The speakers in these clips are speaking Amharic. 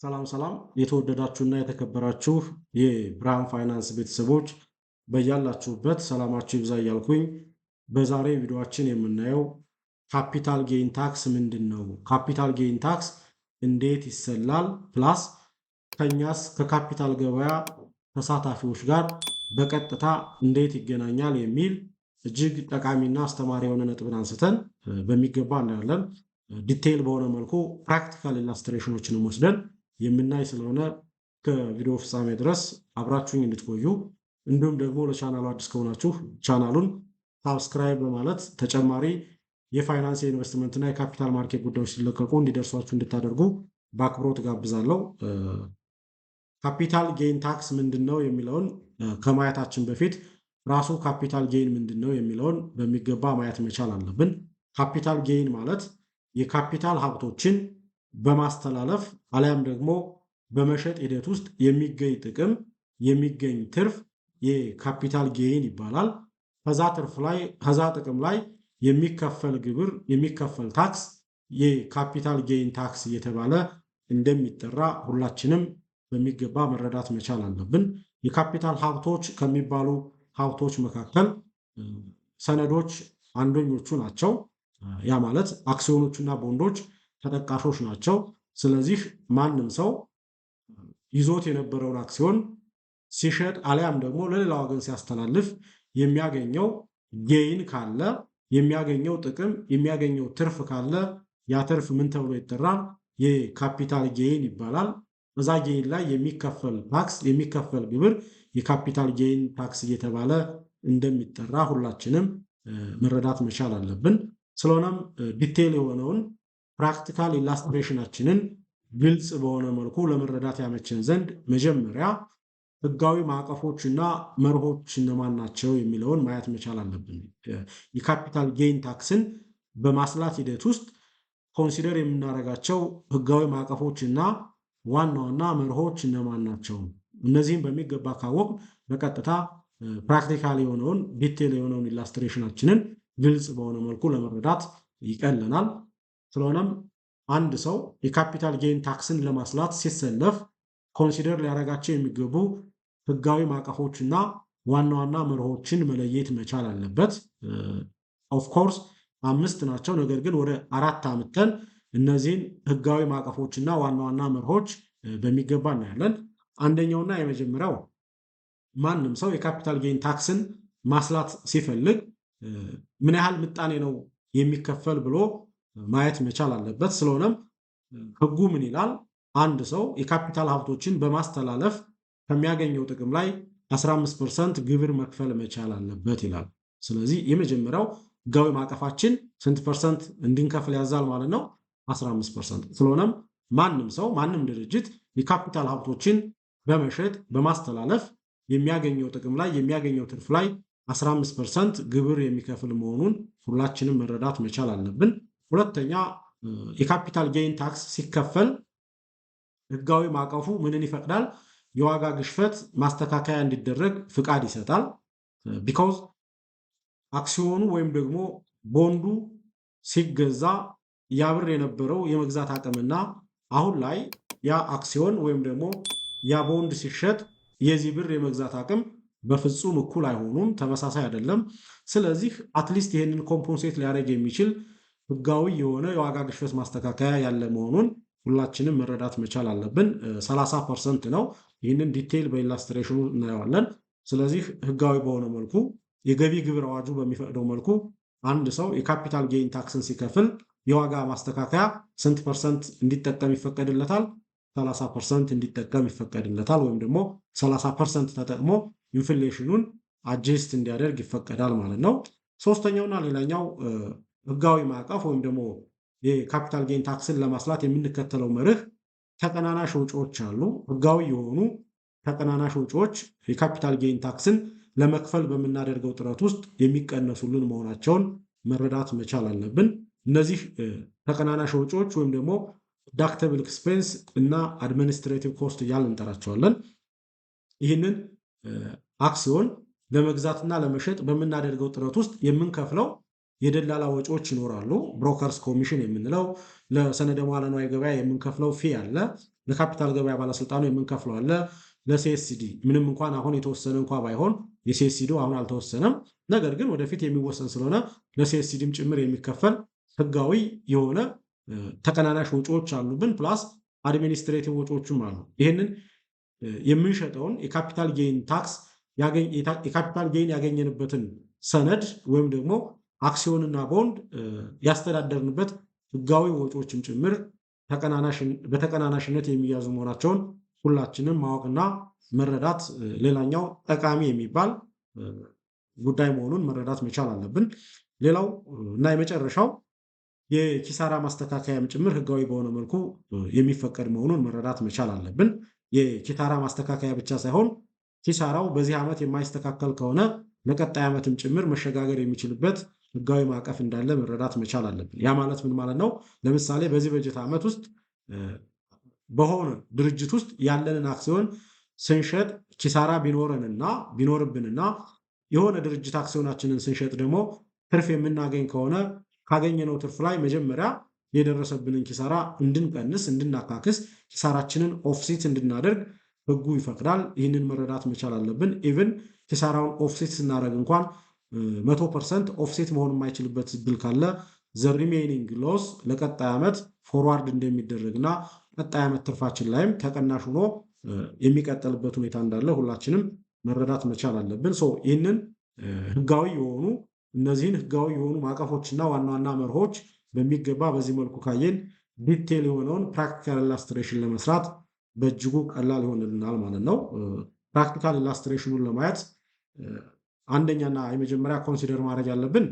ሰላም ሰላም የተወደዳችሁና የተከበራችሁ የብርሃን ፋይናንስ ቤተሰቦች በያላችሁበት ሰላማችሁ ይብዛ እያልኩኝ በዛሬ ቪዲዮአችን የምናየው ካፒታል ጌይን ታክስ ምንድን ነው? ካፒታል ጌይን ታክስ እንዴት ይሰላል? ፕላስ ከኛስ ከካፒታል ገበያ ተሳታፊዎች ጋር በቀጥታ እንዴት ይገናኛል የሚል እጅግ ጠቃሚና አስተማሪ የሆነ ነጥብን አንስተን በሚገባ እናያለን። ዲቴይል በሆነ መልኩ ፕራክቲካል ኢላስትሬሽኖችንም ወስደን የምናይ ስለሆነ ከቪዲዮ ፍጻሜ ድረስ አብራችሁኝ እንድትቆዩ እንዲሁም ደግሞ ለቻናሉ አዲስ ከሆናችሁ ቻናሉን ሳብስክራይብ በማለት ተጨማሪ የፋይናንስ የኢንቨስትመንትና የካፒታል ማርኬት ጉዳዮች ሲለቀቁ እንዲደርሷችሁ እንድታደርጉ በአክብሮት ጋብዛለሁ። ካፒታል ጌይን ታክስ ምንድን ነው የሚለውን ከማየታችን በፊት ራሱ ካፒታል ጌይን ምንድን ነው የሚለውን በሚገባ ማየት መቻል አለብን። ካፒታል ጌይን ማለት የካፒታል ሀብቶችን በማስተላለፍ አሊያም ደግሞ በመሸጥ ሂደት ውስጥ የሚገኝ ጥቅም የሚገኝ ትርፍ የካፒታል ጌይን ይባላል። ከዛ ጥቅም ላይ የሚከፈል ግብር የሚከፈል ታክስ የካፒታል ጌይን ታክስ እየተባለ እንደሚጠራ ሁላችንም በሚገባ መረዳት መቻል አለብን። የካፒታል ሀብቶች ከሚባሉ ሀብቶች መካከል ሰነዶች አንደኞቹ ናቸው። ያ ማለት አክሲዮኖችና ቦንዶች ተጠቃሾች ናቸው። ስለዚህ ማንም ሰው ይዞት የነበረውን አክሲዮን ሲሸጥ አሊያም ደግሞ ለሌላ ወገን ሲያስተላልፍ የሚያገኘው ጌይን ካለ የሚያገኘው ጥቅም የሚያገኘው ትርፍ ካለ ያ ትርፍ ምን ተብሎ ይጠራል? የካፒታል ጌይን ይባላል። በዛ ጌይን ላይ የሚከፈል ታክስ የሚከፈል ግብር የካፒታል ጌይን ታክስ እየተባለ እንደሚጠራ ሁላችንም መረዳት መቻል አለብን። ስለሆነም ዲቴይል የሆነውን ፕራክቲካል ኢላስትሬሽናችንን ግልጽ በሆነ መልኩ ለመረዳት ያመችን ዘንድ መጀመሪያ ህጋዊ ማዕቀፎችና መርሆች እነማን ናቸው የሚለውን ማየት መቻል አለብን። የካፒታል ጌይን ታክስን በማስላት ሂደት ውስጥ ኮንሲደር የምናደርጋቸው ህጋዊ ማዕቀፎችና ዋና ዋና መርሆች እነማን ናቸው? እነዚህም በሚገባ ካወቅ በቀጥታ ፕራክቲካል የሆነውን ዲቴይል የሆነውን ኢላስትሬሽናችንን ግልጽ በሆነ መልኩ ለመረዳት ይቀለናል። ስለሆነም አንድ ሰው የካፒታል ጌይን ታክስን ለማስላት ሲሰለፍ ኮንሲደር ሊያደርጋቸው የሚገቡ ህጋዊ ማዕቀፎችና ዋና ዋና መርሆችን መለየት መቻል አለበት። ኦፍኮርስ 5 ናቸው። ነገር ግን ወደ 4 አምጥተን እነዚህን ህጋዊ ማዕቀፎችና ዋና ዋና መርሆች በሚገባ እናያለን። አንደኛውና የመጀመሪያው ማንም ሰው የካፒታል ጌይን ታክስን ማስላት ሲፈልግ ምን ያህል ምጣኔ ነው የሚከፈል ብሎ ማየት መቻል አለበት። ስለሆነም ህጉ ምን ይላል? አንድ ሰው የካፒታል ሀብቶችን በማስተላለፍ ከሚያገኘው ጥቅም ላይ 15% ግብር መክፈል መቻል አለበት ይላል። ስለዚህ የመጀመሪያው ህጋዊ ማዕቀፋችን ስንት ፐርሰንት እንድንከፍል ያዛል ማለት ነው? 15%። ስለሆነም ማንም ሰው ማንም ድርጅት የካፒታል ሀብቶችን በመሸጥ በማስተላለፍ የሚያገኘው ጥቅም ላይ የሚያገኘው ትርፍ ላይ 15% ግብር የሚከፍል መሆኑን ሁላችንም መረዳት መቻል አለብን። ሁለተኛ የካፒታል ጌይን ታክስ ሲከፈል ህጋዊ ማዕቀፉ ምንን ይፈቅዳል? የዋጋ ግሽፈት ማስተካከያ እንዲደረግ ፍቃድ ይሰጣል። ቢኮዝ አክሲዮኑ ወይም ደግሞ ቦንዱ ሲገዛ ያብር የነበረው የመግዛት አቅምና አሁን ላይ ያ አክሲዮን ወይም ደግሞ ያ ቦንድ ሲሸጥ የዚህ ብር የመግዛት አቅም በፍጹም እኩል አይሆኑም፣ ተመሳሳይ አይደለም። ስለዚህ አትሊስት ይሄንን ኮምፖንሴት ሊያደርግ የሚችል ህጋዊ የሆነ የዋጋ ግሽበት ማስተካከያ ያለ መሆኑን ሁላችንም መረዳት መቻል አለብን። 30% ነው። ይህንን ዲቴይል በኢላስትሬሽኑ እናየዋለን። ስለዚህ ህጋዊ በሆነ መልኩ የገቢ ግብር አዋጁ በሚፈቅደው መልኩ አንድ ሰው የካፒታል ጌይን ታክስን ሲከፍል የዋጋ ማስተካከያ ስንት ፐርሰንት እንዲጠቀም ይፈቀድለታል? 30% እንዲጠቀም ይፈቀድለታል። ወይም ደግሞ 30% ተጠቅሞ ኢንፍሌሽኑን አጀስት እንዲያደርግ ይፈቀዳል ማለት ነው። ሶስተኛውና ሌላኛው ህጋዊ ማዕቀፍ ወይም ደግሞ የካፒታል ጌይን ታክስን ለማስላት የምንከተለው መርህ ተቀናናሽ ወጪዎች አሉ። ህጋዊ የሆኑ ተቀናናሽ ወጪዎች የካፒታል ጌይን ታክስን ለመክፈል በምናደርገው ጥረት ውስጥ የሚቀነሱልን መሆናቸውን መረዳት መቻል አለብን። እነዚህ ተቀናናሽ ወጪዎች ወይም ደግሞ ዲዳክተብል ኤክስፔንስ እና አድሚኒስትሬቲቭ ኮስት እያልን እንጠራቸዋለን። ይህንን አክሲዮን ለመግዛትና ለመሸጥ በምናደርገው ጥረት ውስጥ የምንከፍለው የደላላ ወጪዎች ይኖራሉ። ብሮከርስ ኮሚሽን የምንለው፣ ለሰነደ መዋለ ንዋይ ገበያ የምንከፍለው ፊ አለ፣ ለካፒታል ገበያ ባለስልጣኑ የምንከፍለው አለ። ለሲኤስዲ ምንም እንኳን አሁን የተወሰነ እንኳ ባይሆን የሲኤስዲ አሁን አልተወሰነም፣ ነገር ግን ወደፊት የሚወሰን ስለሆነ ለሲኤስዲም ጭምር የሚከፈል ህጋዊ የሆነ ተቀናናሽ ወጪዎች አሉብን። ፕላስ አድሚኒስትሬቲቭ ወጪዎችም አሉ። ይህንን የምንሸጠውን የካፒታል ጌይን ታክስ የካፒታል ጌይን ያገኘንበትን ሰነድ ወይም ደግሞ አክሲዮንና ቦንድ ያስተዳደርንበት ህጋዊ ወጪዎችም ጭምር በተቀናናሽነት የሚያዙ መሆናቸውን ሁላችንም ማወቅና መረዳት ሌላኛው ጠቃሚ የሚባል ጉዳይ መሆኑን መረዳት መቻል አለብን። ሌላው እና የመጨረሻው የኪሳራ ማስተካከያም ጭምር ህጋዊ በሆነ መልኩ የሚፈቀድ መሆኑን መረዳት መቻል አለብን። የኪሳራ ማስተካከያ ብቻ ሳይሆን ኪሳራው በዚህ ዓመት የማይስተካከል ከሆነ ለቀጣይ ዓመትም ጭምር መሸጋገር የሚችልበት ህጋዊ ማዕቀፍ እንዳለ መረዳት መቻል አለብን። ያ ማለት ምን ማለት ነው? ለምሳሌ በዚህ በጀት ዓመት ውስጥ በሆነ ድርጅት ውስጥ ያለንን አክሲዮን ስንሸጥ ኪሳራ ቢኖርብንና የሆነ ድርጅት አክሲዮናችንን ስንሸጥ ደግሞ ትርፍ የምናገኝ ከሆነ ካገኘነው ትርፍ ላይ መጀመሪያ የደረሰብንን ኪሳራ እንድንቀንስ፣ እንድናካክስ፣ ኪሳራችንን ኦፍሴት እንድናደርግ ህጉ ይፈቅዳል። ይህንን መረዳት መቻል አለብን። ኢቭን ኪሳራውን ኦፍሴት ስናደርግ እንኳን 100% ኦፍሴት መሆን የማይችልበት እድል ካለ ዘ ሪሜይኒንግ ሎስ ለቀጣይ ዓመት ፎርዋርድ እንደሚደረግና ቀጣይ ዓመት ትርፋችን ላይም ተቀናሽ ሆኖ የሚቀጥልበት ሁኔታ እንዳለ ሁላችንም መረዳት መቻል አለብን። ይህንን እነዚህን ህጋዊ የሆኑ ማዕቀፎችና ዋና ዋና መርሆች በሚገባ በዚህ መልኩ ካየን ዲቴል የሆነውን ፕራክቲካል ኢላስትሬሽን ለመስራት በእጅጉ ቀላል ይሆንልናል ማለት ነው። ፕራክቲካል ኢላስትሬሽኑን ለማየት አንደኛና የመጀመሪያ ኮንሲደር ማድረግ ያለብን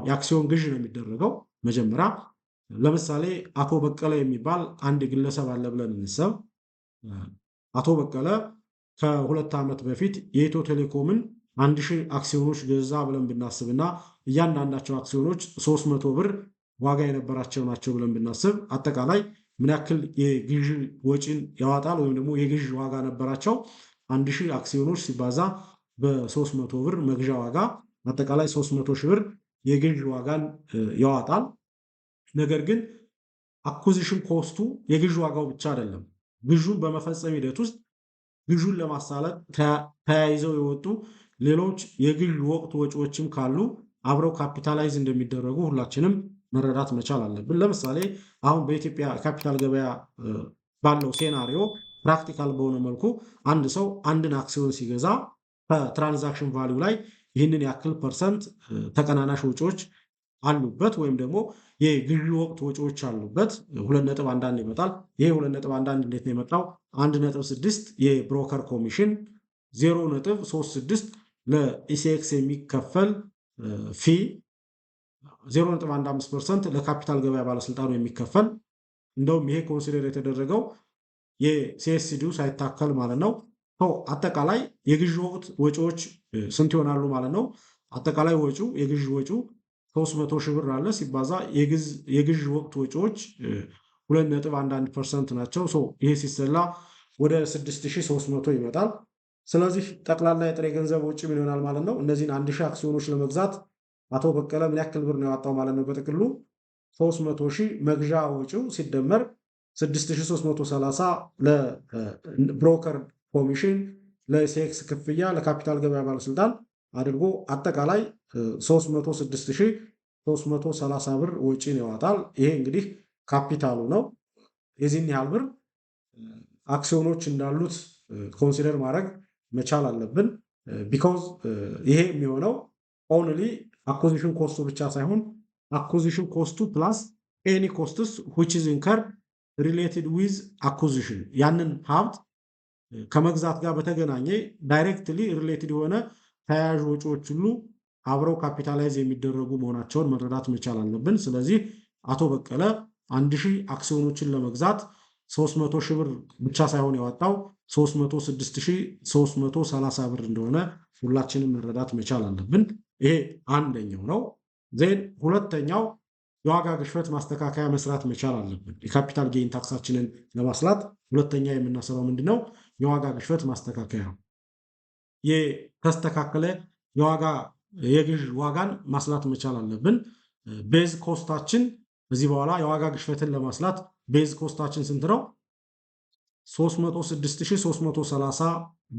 የአክሲዮን ግዥ ነው የሚደረገው። መጀመሪያ ለምሳሌ አቶ በቀለ የሚባል አንድ ግለሰብ አለ ብለን እንሰብ። አቶ በቀለ ከ2 ዓመት በፊት የኢትዮ ቴሌኮምን 1000 አክሲዮኖች ገዛ ብለን ብናስብና እያንዳንዳቸው አክሲዮኖች 300 ብር ዋጋ የነበራቸው ናቸው ብለን ብናስብ አጠቃላይ ምን ያክል የግዥ ወጪን ያወጣል ወይም ደግሞ የግዥ ዋጋ ነበራቸው? 1000 አክሲዮኖች ሲባዛ በ300 ብር መግዣ ዋጋ አጠቃላይ 300 ሺህ ብር የግዥ ዋጋን ያወጣል። ነገር ግን አኩዚሽን ኮስቱ የግዥ ዋጋው ብቻ አይደለም። ግዥን በመፈጸም ሂደት ውስጥ ግዥን ለማሳለጥ ተያይዘው የወጡ ሌሎች የግዥ ወቅት ወጪዎችም ካሉ አብረው ካፒታላይዝ እንደሚደረጉ ሁላችንም መረዳት መቻል አለብን። ለምሳሌ አሁን በኢትዮጵያ ካፒታል ገበያ ባለው ሴናሪዮ ፕራክቲካል በሆነ መልኩ አንድ ሰው አንድን አክሲዮን ሲገዛ ከትራንዛክሽን ቫሊዩ ላይ ይህንን ያክል ፐርሰንት ተቀናናሽ ወጪዎች አሉበት ወይም ደግሞ የግዢ ወቅት ወጪዎች አሉበት 2.11 ይመጣል። ይሄ 2.11 እንዴት ነው የመጣው? 1.6 የብሮከር ኮሚሽን፣ 0.36 ለኢሲኤክስ የሚከፈል ፊ፣ 0.15% ለካፒታል ገበያ ባለስልጣኑ የሚከፈል። እንደውም ይሄ ኮንሲደር የተደረገው የሲኤስዲው ሳይታከል ማለት ነው። አጠቃላይ የግዢ ወቅት ወጪዎች ስንት ይሆናሉ ማለት ነው? አጠቃላይ ወጪው የግዢ ወጪው 300 ሺህ ብር አለ ሲባዛ የግዢ ወቅት ወጪዎች 2.11% ናቸው። ይሄ ሲሰላ ወደ 6300 ይመጣል። ስለዚህ ጠቅላላ የጥሬ ገንዘብ ወጪ ምን ይሆናል ማለት ነው? እነዚህን 1000 አክሲዮኖች ለመግዛት አቶ በቀለ ምን ያክል ብር ነው ያወጣው ማለት ነው? በጥቅሉ 300 ሺህ መግዣ ወጪው ሲደመር 6330 ለብሮከር ኮሚሽን፣ ለሴክስ ክፍያ፣ ለካፒታል ገበያ ባለስልጣን አድርጎ አጠቃላይ 306330 ብር ወጪን ያወጣል። ይሄ እንግዲህ ካፒታሉ ነው። የዚህን ያህል ብር አክሲዮኖች እንዳሉት ኮንሲደር ማድረግ መቻል አለብን። ቢኮዝ ይሄ የሚሆነው ኦንሊ አኩዚሽን ኮስቱ ብቻ ሳይሆን አኩዚሽን ኮስቱ ፕላስ ኤኒ ኮስትስ which is incurred related with acquisition ያንን ሀብት ከመግዛት ጋር በተገናኘ ዳይሬክትሊ ሪሌትድ የሆነ ተያያዥ ወጪዎች ሁሉ አብረው ካፒታላይዝ የሚደረጉ መሆናቸውን መረዳት መቻል አለብን። ስለዚህ አቶ በቀለ 1000 አክሲዮኖችን ለመግዛት 300 ሺህ ብር ብቻ ሳይሆን ያወጣው 306330 ብር እንደሆነ ሁላችንም መረዳት መቻል አለብን። ይሄ አንደኛው ነው። ሁለተኛው የዋጋ ግሽበት ማስተካከያ መስራት መቻል አለብን። የካፒታል ጌይን ታክሳችንን ለማስላት ሁለተኛ የምናሰራው ምንድነው? የዋጋ ግሽበት ማስተካከያ ነው። የተስተካከለ የግዥ ዋጋን ማስላት መቻል አለብን። ቤዝ ኮስታችን እዚህ በኋላ የዋጋ ግሽበትን ለማስላት ቤዝ ኮስታችን ስንት ነው? 306330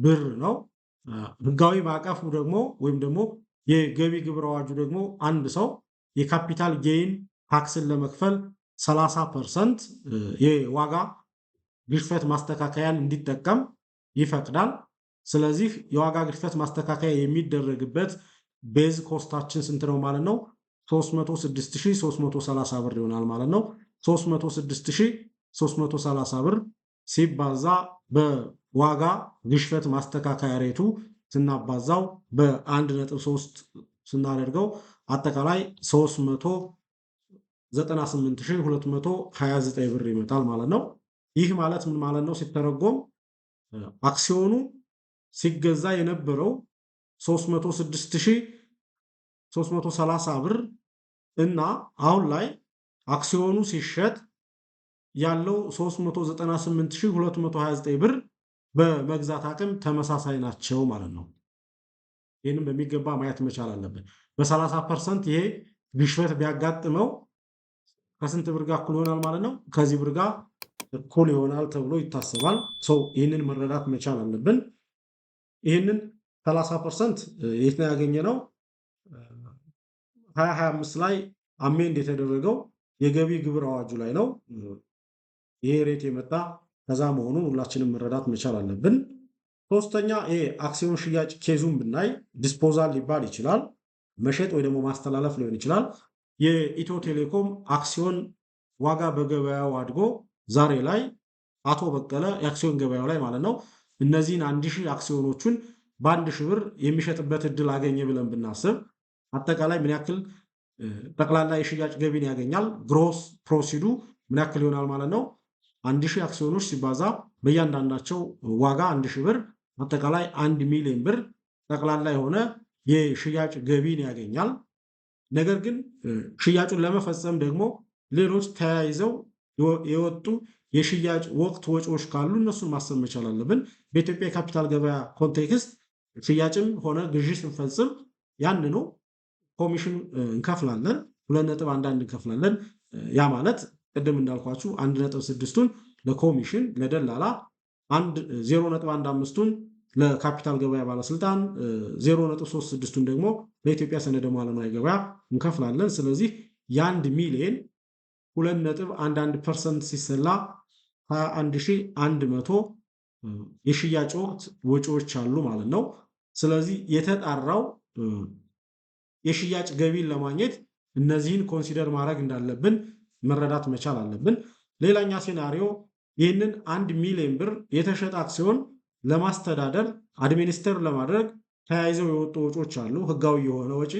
ብር ነው። ህጋዊ ማዕቀፉ ደግሞ ወይም ደግሞ የገቢ ግብር አዋጁ ደግሞ አንድ ሰው የካፒታል ጌይን ታክስን ለመክፈል 30% የዋጋ ግሽፈት ማስተካከያን እንዲጠቀም ይፈቅዳል። ስለዚህ የዋጋ ግሽፈት ማስተካከያ የሚደረግበት ቤዝ ኮስታችን ስንት ነው ማለት ነው? 306330 ብር ይሆናል ማለት ነው። 306330 ብር ሲባዛ በዋጋ ግሽፈት ማስተካከያ ሬቱ ስናባዛው በ1.3 ስናደርገው አጠቃላይ 398229 ብር ይመጣል ማለት ነው። ይህ ማለት ምን ማለት ነው ሲተረጎም አክሲዮኑ ሲገዛ የነበረው 306330 ብር እና አሁን ላይ አክሲዮኑ ሲሸጥ ያለው 398229 ብር በመግዛት አቅም ተመሳሳይ ናቸው ማለት ነው። ይህንም በሚገባ ማየት መቻል አለብን። በ30% ይሄ ግሽበት ቢያጋጥመው ከስንት ብር ጋር እኩል ይሆናል ማለት ነው? ከዚህ ብር ጋር እኩል ይሆናል ተብሎ ይታሰባል። ይህንን መረዳት መቻል አለብን። ይህንን 30% የት ነው ያገኘነው? 2025 ላይ አሜንድ የተደረገው የገቢ ግብር አዋጁ ላይ ነው። ይሄ ሬት የመጣ ከዛ መሆኑን ሁላችንም መረዳት መቻል አለብን። ሶስተኛ ይሄ አክሲዮን ሽያጭ ኬዙን ብናይ ዲስፖዛል ሊባል ይችላል። መሸጥ ወይ ደግሞ ማስተላለፍ ሊሆን ይችላል። የኢትዮ ቴሌኮም አክሲዮን ዋጋ በገበያው አድጎ ዛሬ ላይ አቶ በቀለ የአክሲዮን ገበያው ላይ ማለት ነው እነዚህን 1000 አክሲዮኖቹን በ1000 ብር የሚሸጥበት እድል አገኘ ብለን ብናስብ አጠቃላይ ምን ያክል ጠቅላላ የሽያጭ ገቢን ያገኛል? ግሮስ ፕሮሲዱ ምን ያክል ይሆናል ማለት ነው? 1000 አክሲዮኖች ሲባዛ በእያንዳንዳቸው ዋጋ 1000 ብር አጠቃላይ 1 ሚሊዮን ብር ጠቅላላ የሆነ የሽያጭ ገቢን ያገኛል። ነገር ግን ሽያጩን ለመፈጸም ደግሞ ሌሎች ተያይዘው የወጡ የሽያጭ ወቅት ወጪዎች ካሉ እነሱን ማሰብ መቻል አለብን። በኢትዮጵያ የካፒታል ገበያ ኮንቴክስት ሽያጭም ሆነ ግዢ ስንፈጽም ያንኑ ኮሚሽን እንከፍላለን። 2.11 እንከፍላለን። ያ ማለት ቅድም እንዳልኳችሁ 1.6ቱን ለኮሚሽን ለደላላ 0.15ቱን ለካፒታል ገበያ ባለስልጣን 0.36ቱን ደግሞ ለኢትዮጵያ ሰነደ ሙዓለ ንዋይ ገበያ እንከፍላለን። ስለዚህ የ1 ሚሊዮን 2.11% ሲሰላ 21100 የሽያጭ ወቅት ወጪዎች አሉ ማለት ነው። ስለዚህ የተጣራው የሽያጭ ገቢን ለማግኘት እነዚህን ኮንሲደር ማድረግ እንዳለብን መረዳት መቻል አለብን። ሌላኛ ሴናሪዮ ይህንን 1 ሚሊዮን ብር የተሸጠ አክሲዮን ለማስተዳደር አድሚኒስተር ለማድረግ ተያይዘው የወጡ ወጪዎች አሉ። ህጋዊ የሆነ ወጪ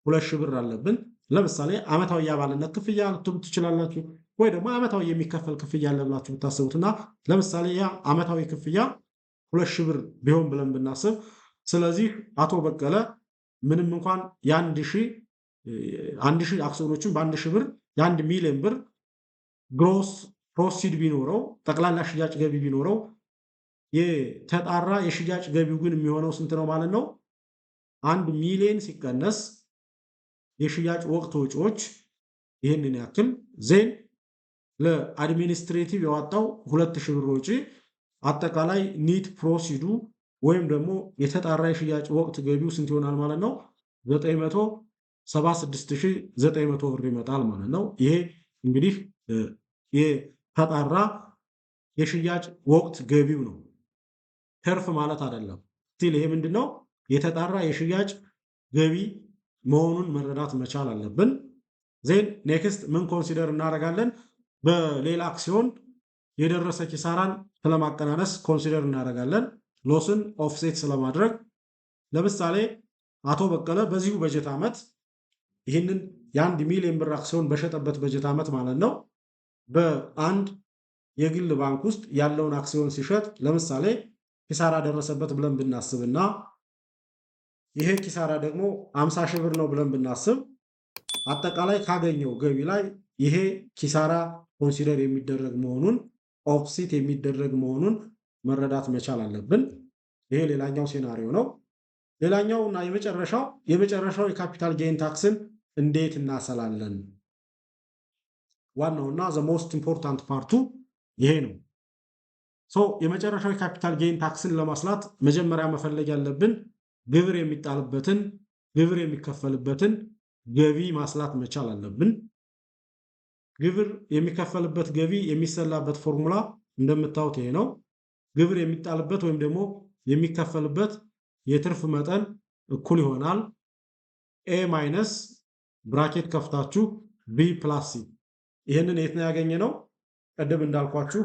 2000 ብር አለብን። ለምሳሌ ዓመታዊ የአባልነት ክፍያ ልትሉ ትችላላችሁ፣ ወይ ደግሞ ዓመታዊ የሚከፈል ክፍያ አለ ብላችሁ ብታስቡትና ለምሳሌ ያ ዓመታዊ ክፍያ 2000 ብር ቢሆን ብለን ብናስብ፣ ስለዚህ አቶ በቀለ ምንም እንኳን የ1000 አክሲዮኖችን በ1000 ብር የ1 ሚሊዮን ብር ግሮስ ፕሮሲድ ቢኖረው ጠቅላላ ሽያጭ ገቢ ቢኖረው የተጣራ የሽያጭ ገቢው ግን የሚሆነው ስንት ነው ማለት ነው? 1 ሚሊዮን ሲቀነስ የሽያጭ ወቅት ወጪዎች ይህንን ያክል ዜን ለአድሚኒስትሬቲቭ ያወጣው 2000 ብር ወጪ አጠቃላይ ኒት ፕሮሲዱ ወይም ደግሞ የተጣራ የሽያጭ ወቅት ገቢው ስንት ይሆናል ማለት ነው? 976900 ብር ይመጣል ማለት ነው። ይሄ እንግዲህ የተጣራ የሽያጭ ወቅት ገቢው ነው፣ ተርፍ ማለት አይደለም። ስቲል ይሄ ምንድነው? የተጣራ የሽያጭ ገቢ መሆኑን መረዳት መቻል አለብን። ዜን ኔክስት ምን ኮንሲደር እናደርጋለን? በሌላ አክሲዮን የደረሰ ኪሳራን ስለማቀናነስ ኮንሲደር እናደርጋለን። ሎስን ኦፍሴት ስለማድረግ ለምሳሌ አቶ በቀለ በዚሁ በጀት ዓመት ይህንን የ1 ሚሊዮን ብር አክሲዮን በሸጠበት በጀት ዓመት ማለት ነው በአንድ የግል ባንክ ውስጥ ያለውን አክሲዮን ሲሸጥ ለምሳሌ ኪሳራ ደረሰበት ብለን ብናስብና ይሄ ኪሳራ ደግሞ 50 ሺህ ብር ነው ብለን ብናስብ አጠቃላይ ካገኘው ገቢ ላይ ይሄ ኪሳራ ኮንሲደር የሚደረግ መሆኑን ኦፍሴት የሚደረግ መሆኑን መረዳት መቻል አለብን። ይሄ ሌላኛው ሴናሪዮ ነው። ሌላኛው እና የመጨረሻው የካፒታል ጌን ታክስን እንዴት እናሰላለን? ዋናውና ዘ ሞስት ኢምፖርታንት ፓርቱ ይሄ ነው። የመጨረሻው የካፒታል ጌይን ታክስን ለማስላት መጀመሪያ መፈለግ ያለብን ግብር የሚጣልበትን ግብር የሚከፈልበትን ገቢ ማስላት መቻል አለብን። ግብር የሚከፈልበት ገቢ የሚሰላበት ፎርሙላ እንደምታዩት ይሄ ነው። ግብር የሚጣልበት ወይም ደግሞ የሚከፈልበት የትርፍ መጠን እኩል ይሆናል ኤ ማይነስ ብራኬት ከፍታችሁ ቢ ፕላስ ሲ። ይህንን የት ነው ያገኘነው? ቀደም እንዳልኳችሁ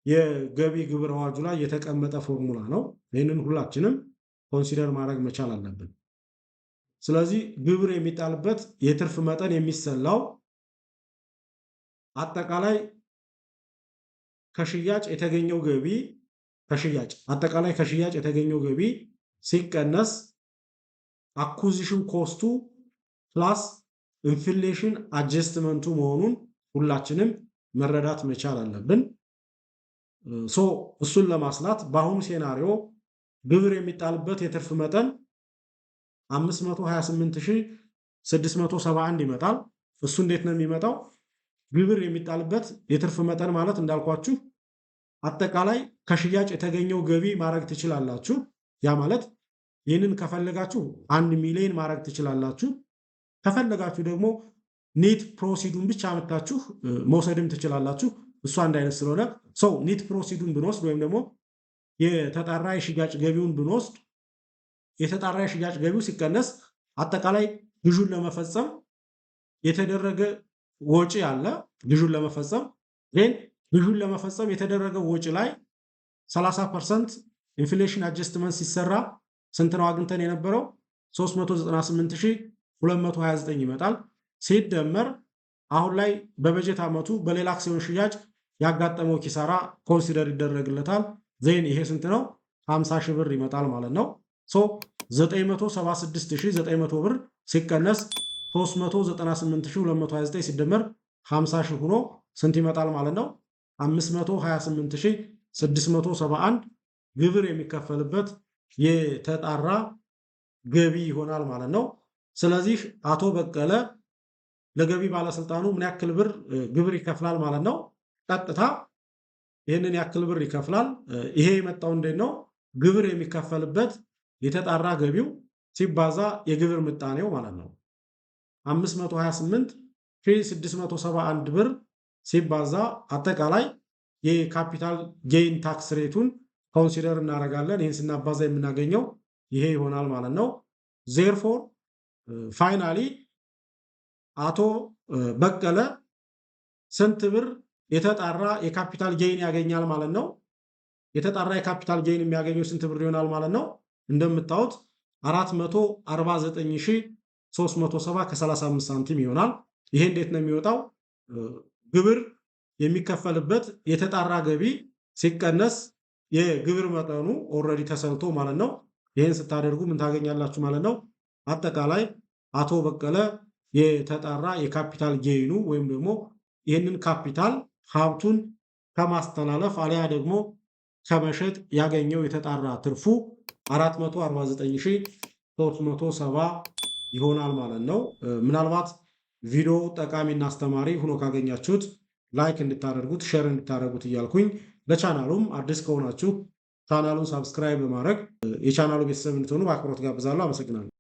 የገቢ ግብር አዋጁ ላይ የተቀመጠ ፎርሙላ ነው። ይህንን ሁላችንም ኮንሲደር ማድረግ መቻል አለብን። ስለዚህ ግብር የሚጣልበት የትርፍ መጠን የሚሰላው አጠቃላይ ከሽያጭ የተገኘው ገቢ አጠቃላይ ከሽያጭ የተገኘው ገቢ ሲቀነስ አኩዚሽን ኮስቱ ፕላስ ኢንፍሌሽን አጀስትመንቱ መሆኑን ሁላችንም መረዳት መቻል አለብን። እሱን ለማስላት በአሁኑ ሴናሪዮ ግብር የሚጣልበት የትርፍ መጠን 528671 ይመጣል። እሱ እንዴት ነው የሚመጣው? ግብር የሚጣልበት የትርፍ መጠን ማለት እንዳልኳችሁ አጠቃላይ ከሽያጭ የተገኘው ገቢ ማድረግ ትችላላችሁ። ያ ማለት ይህንን ከፈለጋችሁ 1 ሚሊዮን ማድረግ ትችላላችሁ። ከፈለጋችሁ ደግሞ ኔት ፕሮሲዱን ብቻ አመጣችሁ መውሰድም ትችላላችሁ። እሱ አንድ አይነት ስለሆነ ኔት ፕሮሲዱን ብንወስድ ወይም ደግሞ የተጣራ የሽያጭ ገቢውን ብንወስድ የተጣራ የሽያጭ ገቢው ሲቀነስ አጠቃላይ ግዥን ለመፈጸም የተደረገ ወጪ አለ። ግዥን ለመፈጸም የተደረገው ወጪ ላይ 30% ኢንፍሌሽን አጀስትመንት ሲሰራ ስንት ነው አግኝተን የነበረው? 398229 ይመጣል። ሲደመር አሁን ላይ በበጀት ዓመቱ በሌላ አክሲዮን ሽያጭ ያጋጠመው ኪሳራ ኮንሲደር ይደረግለታል። ይሄ ስንት ነው? 50 ሺህ ብር ይመጣል ማለት ነው። 976900 ብር ሲቀነስ 398229 ሲደመር 50 ሺህ ሆኖ ስንት ይመጣል ማለት ነው? 528671 ግብር የሚከፈልበት የተጣራ ገቢ ይሆናል ማለት ነው። ስለዚህ አቶ በቀለ ለገቢ ባለስልጣኑ ምን ያክል ብር ግብር ይከፍላል ማለት ነው? ቀጥታ ይህንን ያክል ብር ይከፍላል። ይሄ የመጣው እንዴት ነው? ግብር የሚከፈልበት የተጣራ ገቢው ሲባዛ የግብር ምጣኔው ማለት ነው። 528671 ብር ሲባዛ አጠቃላይ የካፒታል ጌይን ታክስ ሬቱን ኮንሲደር እናደርጋለን። ይህን ስናባዛ የምናገኘው ይሄ ይሆናል ማለት ነው። ዜርፎር ፋይናሊ አቶ በቀለ ስንት ብር የተጣራ የካፒታል ጌይን ያገኛል ማለት ነው? የተጣራ የካፒታል ጌይን የሚያገኘው ስንት ብር ይሆናል ማለት ነው? እንደምታዩት 449370 ከ35 ሳንቲም ይሆናል። ይሄ እንዴት ነው የሚወጣው? ግብር የሚከፈልበት የተጣራ ገቢ ሲቀነስ የግብር መጠኑ ኦልሬዲ ተሰልቶ ማለት ነው። ይህን ስታደርጉ ምን ታገኛላችሁ ማለት ነው? አጠቃላይ አቶ በቀለ የተጣራ የካፒታል ጌይኑ ወይም ደግሞ ይህንን ካፒታል ሀብቱን ከማስተላለፍ አሊያ ደግሞ ከመሸጥ ያገኘው የተጣራ ትርፉ 449370 ይሆናል ማለት ነው። ምናልባት ቪዲዮ ጠቃሚና አስተማሪ ሆኖ ካገኛችሁት ላይክ እንድታደርጉት ሼር እንድታደርጉት እያልኩኝ ለቻናሉም አዲስ ከሆናችሁ ቻናሉን ሳብስክራይብ በማድረግ የቻናሉ ቤተሰብ እንድትሆኑ በአክብሮት ጋብዛለሁ። አመሰግናለሁ።